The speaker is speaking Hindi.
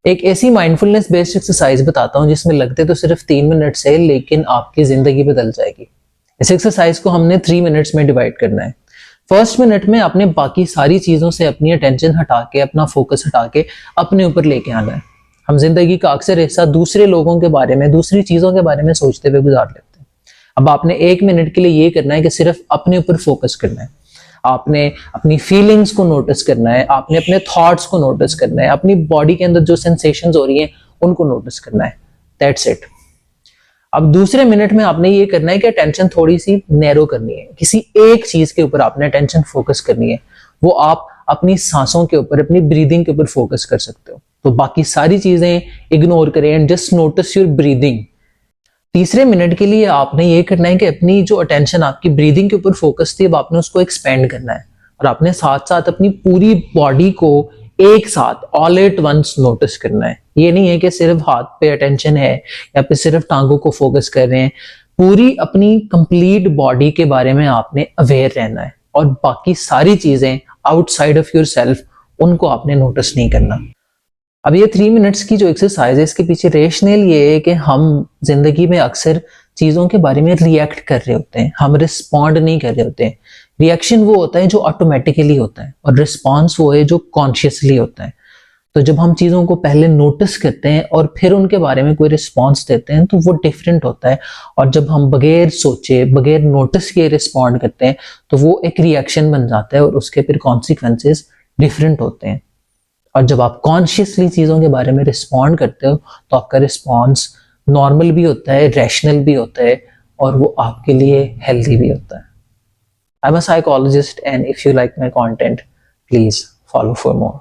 एक ऐसी माइंडफुलनेस बेस्ड एक्सरसाइज बताता हूँ जिसमें लगते तो सिर्फ 3 मिनट से, लेकिन आपकी जिंदगी बदल जाएगी। इस एक्सरसाइज को हमने 3 मिनट्स में डिवाइड करना है। फर्स्ट मिनट में आपने बाकी सारी चीजों से अपनी अटेंशन हटा के, अपना फोकस हटा के अपने ऊपर लेके आना है। हम जिंदगी का अक्सर हिस्सा दूसरे लोगों के बारे में, दूसरी चीजों के बारे में सोचते हुए गुजार लेते हैं। अब आपने 1 मिनट के लिए ये करना है कि सिर्फ अपने ऊपर फोकस करना है। आपने अपनी फीलिंग्स को नोटिस करना है, आपने अपने थॉट्स को नोटिस करना है, अपनी बॉडी के अंदर जो सेंसेशंस हो रही हैं उनको नोटिस करना है। That's it. अब दूसरे मिनट में आपने ये करना है कि अटेंशन थोड़ी सी नैरो करनी है, किसी एक चीज के ऊपर आपने अटेंशन फोकस करनी है। वो आप अपनी सांसों के ऊपर, अपनी ब्रीदिंग के ऊपर फोकस कर सकते हो। तो बाकी सारी चीजें इग्नोर करें and just notice your breathing. तीसरे मिनट के लिए आपने ये करना है कि अपनी जो अटेंशन आपकी ब्रीदिंग के ऊपर फोकस थी, अब आपने उसको एक्सपेंड करना है और आपने साथ साथ अपनी पूरी बॉडी को एक साथ ऑल एट वंस नोटिस करना है। ये नहीं है कि सिर्फ हाथ पे अटेंशन है या फिर सिर्फ टांगों को फोकस कर रहे हैं। पूरी अपनी कंप्लीट बॉडी के बारे में आपने अवेयर रहना है और बाकी सारी चीजें आउटसाइड ऑफ योर सेल्फ, उनको आपने नोटिस नहीं करना। अब ये 3 मिनट्स की जो एक्सरसाइज है, इसके पीछे रेशनल ये है कि हम जिंदगी में अक्सर चीजों के बारे में रिएक्ट कर रहे होते हैं, हम रिस्पॉन्ड नहीं कर रहे होते हैं। रिएक्शन वो होता है जो ऑटोमेटिकली होता है और रिस्पॉन्स वो है जो कॉन्शियसली होता है। तो जब हम चीजों को पहले नोटिस करते हैं और फिर उनके बारे में कोई रिस्पॉन्स देते हैं तो वो डिफरेंट होता है। और जब हम बगैर सोचे, बगैर नोटिस किए रिस्पॉन्ड करते हैं तो वो एक रिएक्शन बन जाता है और उसके फिर कॉन्सिक्वेंसेस डिफरेंट होते हैं। और जब आप कॉन्शियसली चीजों के बारे में रिस्पॉन्ड करते हो तो आपका रिस्पॉन्स नॉर्मल भी होता है, रैशनल भी होता है और वो आपके लिए हेल्दी भी होता है। I am a psychologist and if you like my content, please follow for more.